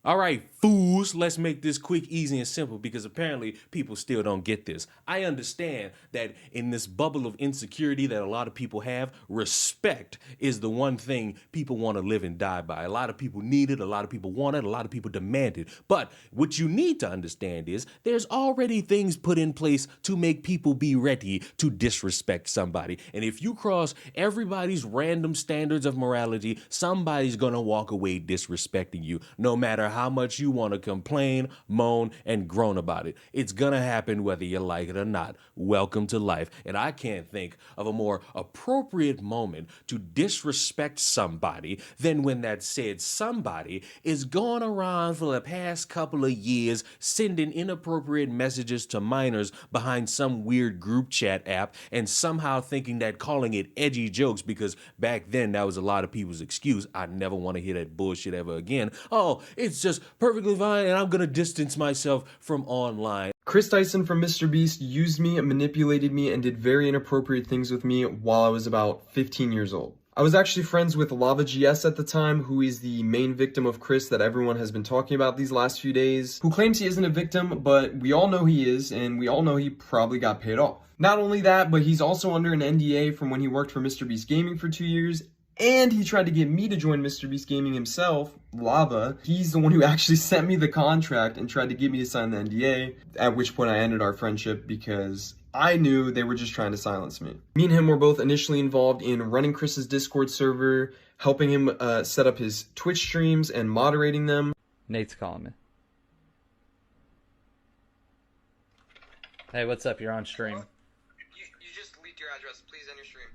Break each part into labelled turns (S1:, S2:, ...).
S1: All right, fools, let's make this quick, easy, and simple because apparently people still don't get this. I understand that in this bubble of insecurity that a lot of people have, respect is the one thing people want to live and die by. A lot of people need it, a lot of people want it, a lot of people demand it. But what you need to understand is there's already things put in place to make people be ready to disrespect somebody. And if you cross everybody's random standards of morality, somebody's gonna walk away disrespecting you, no matter how much you want to complain, moan, and groan about it. It's gonna happen whether you like it or not. Welcome to life. And I can't think of a more appropriate moment to disrespect somebody than when that said somebody is going around for the past couple of years sending inappropriate messages to minors behind some weird group chat app and somehow thinking that calling it edgy jokes, because back then that was a lot of people's excuse. I never want to hear that bullshit ever again. Oh, it's just perfectly fine and I'm gonna distance myself from online.
S2: Chris Tyson from Mr. Beast used me, manipulated me, and did very inappropriate things with me while I was about 15 years old. I was actually friends with Lava GS at the time, who is the main victim of Chris that everyone has been talking about these last few days, who claims he isn't a victim, but we all know he is, and we all know he probably got paid off. Not only that, but he's also under an NDA from when he worked for Mr. Beast Gaming for 2 years, and he tried to get me to join Mr. Beast Gaming himself, Lava. He's the one who actually sent me the contract and tried to get me to sign the NDA, at which point I ended our friendship because I knew they were just trying to silence me. Me and him were both initially involved in running Chris's Discord server, helping him set up his Twitch streams and moderating them.
S3: Nate's calling me. Hey, what's up? You're on stream.
S2: You just leaked your address. Please end your stream.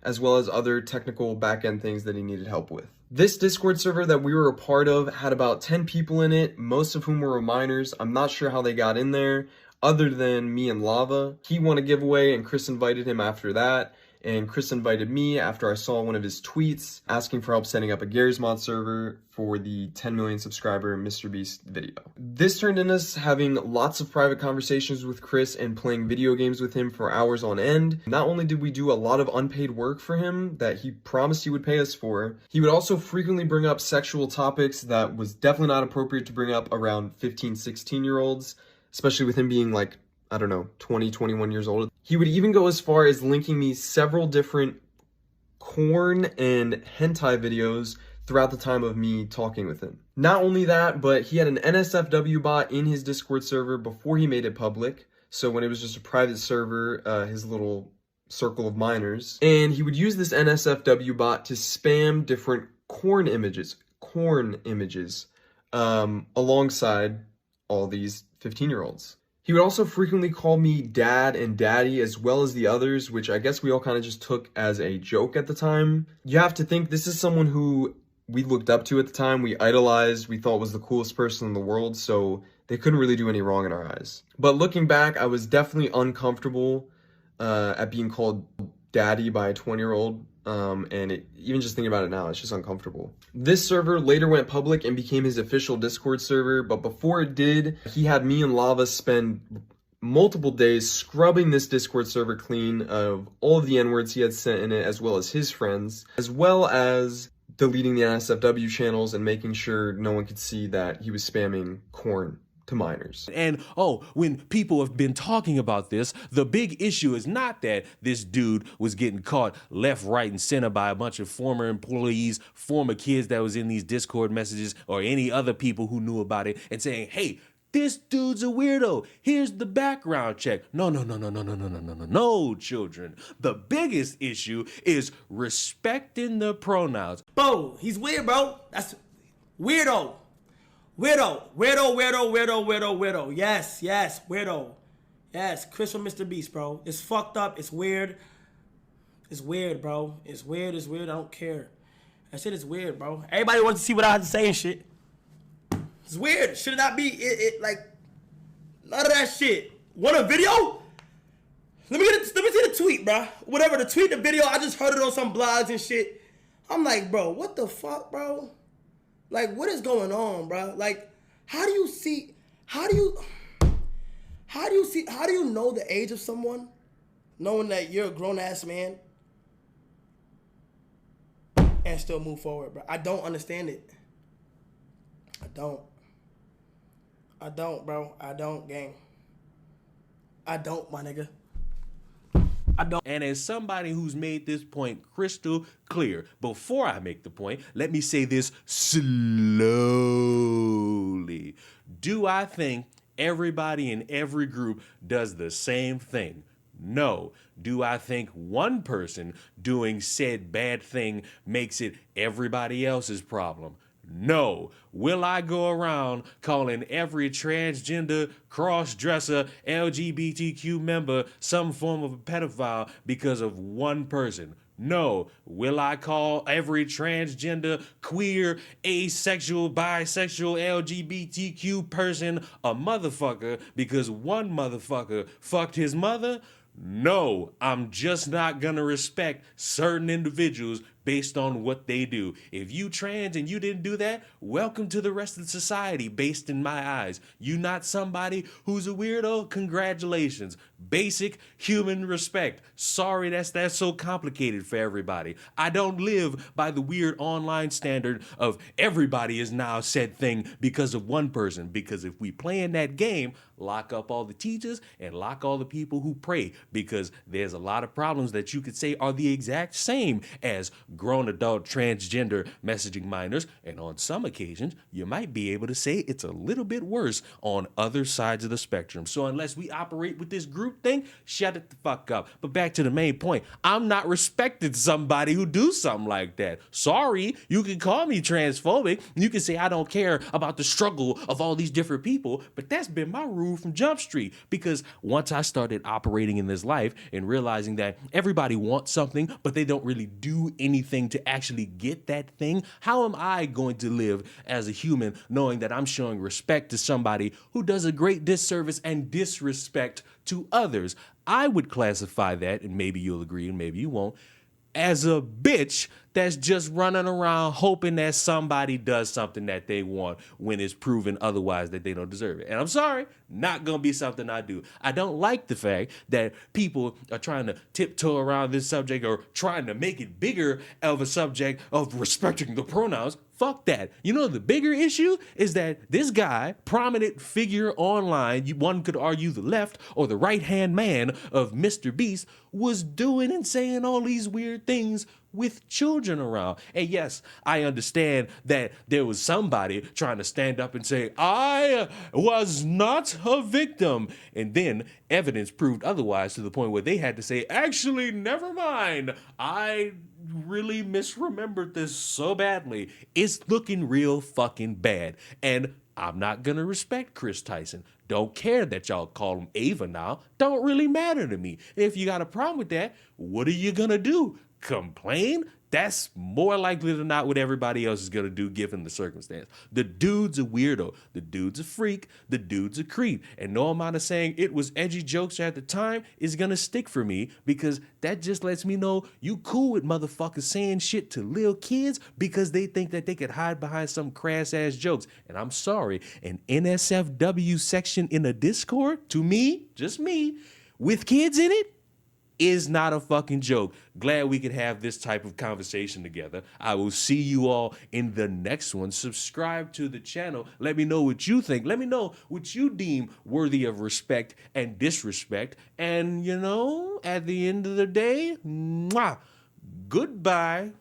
S2: As well as other technical back-end things that he needed help with. This Discord server that we were a part of had about 10 people in it, most of whom were minors. I'm not sure how they got in there, other than me and Lava. He won a giveaway and Chris invited him after that. And Chris invited me after I saw one of his tweets asking for help setting up a Garry's Mod server for the 10 million subscriber Mr. Beast video. This turned into us having lots of private conversations with Chris and playing video games with him for hours on end. Not only did we do a lot of unpaid work for him that he promised he would pay us for, he would also frequently bring up sexual topics that was definitely not appropriate to bring up around 15, 16-year-olds, especially with him being like, I don't know, 20, 21 years old. He would even go as far as linking me several different porn and hentai videos throughout the time of me talking with him. Not only that, but he had an NSFW bot in his Discord server before he made it public. So when it was just a private server, his little circle of minors. And he would use this NSFW bot to spam different corn images, alongside all these 15-year-olds. He would also frequently call me dad and daddy as well as the others, which I guess we all kind of just took as a joke at the time. You have to think this is someone who we looked up to at the time, we idolized, we thought was the coolest person in the world, so they couldn't really do any wrong in our eyes. But looking back, I was definitely uncomfortable at being called daddy by a 20-year-old. Even just thinking about it now, it's just uncomfortable. This server later went public and became his official Discord server, but before it did, he had me and Lava spend multiple days scrubbing this Discord server clean of all of the N-words he had sent in it, as well as his friends, as well as deleting the NSFW channels and making sure no one could see that he was spamming corn to minors.
S1: And when people have been talking about this, the big issue is not that this dude was getting caught left, right, and center by a bunch of former employees, former kids that was in these Discord messages, or any other people who knew about it and saying, hey, this dude's a weirdo. Here's the background check. No, children. The biggest issue is respecting the pronouns.
S4: Bro, he's weird, bro. That's weirdo. Weirdo. Yes, weirdo. Yes, Chris from Mr. Beast, bro. It's fucked up. It's weird. It's weird, bro. It's weird. I don't care. That shit is weird, bro. Everybody wants to see what I have to say and shit. It's weird. Should it not be like none of that shit? Want a video? Let me see the tweet, bro. Whatever the tweet, the video. I just heard it on some blogs and shit. I'm like, bro, what the fuck, bro? Like, what is going on, bro? Like, how do you know the age of someone, knowing that you're a grown-ass man, and still move forward, bro? I don't understand it. don't. I don't, bro. I don't, gang. I don't, my nigga. I don't.
S1: And as somebody who's made this point crystal clear, before I make the point, let me say this slowly. Do I think everybody in every group does the same thing? No. Do I think one person doing said bad thing makes it everybody else's problem? No. Will I go around calling every transgender, cross-dresser, LGBTQ member some form of a pedophile because of one person? No. Will I call every transgender, queer, asexual, bisexual, LGBTQ person a motherfucker because one motherfucker fucked his mother? No, I'm just not gonna respect certain individuals based on what they do. If you trans and you didn't do that, welcome to the rest of society based in my eyes. You not somebody who's a weirdo? Congratulations. Basic human respect. Sorry that's so complicated for everybody. I don't live by the weird online standard of everybody is now said thing because of one person. Because if we play in that game, lock up all the teachers and lock all the people who pray, because there's a lot of problems that you could say are the exact same as grown adult transgender messaging minors, and on some occasions you might be able to say it's a little bit worse on other sides of the spectrum. So unless we operate with this group thing, shut it the fuck up. But back to the main point, I'm not respecting somebody who do something like that. Sorry, you can call me transphobic, you can say I don't care about the struggle of all these different people, but that's been my rule from Jump Street, because once I started operating in this life and realizing that everybody wants something but they don't really do anything to actually get that thing, how am I going to live as a human knowing that I'm showing respect to somebody who does a great disservice and disrespect to others? I would classify that, and maybe you'll agree and maybe you won't, as a bitch that's just running around hoping that somebody does something that they want when it's proven otherwise that they don't deserve it. And I'm sorry, not gonna be something I do. I don't like the fact that people are trying to tiptoe around this subject or trying to make it bigger of a subject of respecting the pronouns. Fuck that. You know, the bigger issue is that this guy, prominent figure online, one could argue the left or the right-hand man of Mr. Beast, was doing and saying all these weird things with children around. And yes, I understand that there was somebody trying to stand up and say, I was not a victim. And then evidence proved otherwise, to the point where they had to say, actually, never mind. I really misremembered this so badly. It's looking real fucking bad. And I'm not gonna respect Chris Tyson. Don't care that y'all call him Ava now. Don't really matter to me. If you got a problem with that, what are you gonna do? Complain? That's more likely than not what everybody else is gonna do given the circumstance. The dude's a weirdo. The dude's a freak. The dude's a creep. And no amount of saying it was edgy jokes at the time is gonna stick for me, because that just lets me know you cool with motherfuckers saying shit to little kids because they think that they could hide behind some crass ass jokes. And I'm sorry, an NSFW section in a Discord, to me, just me, with kids in it, is not a fucking joke. Glad we could have this type of conversation together. I will see you all in the next one. Subscribe to the channel. Let me know what you think. Let me know what you deem worthy of respect and disrespect. And, you know, at the end of the day, mwah, goodbye.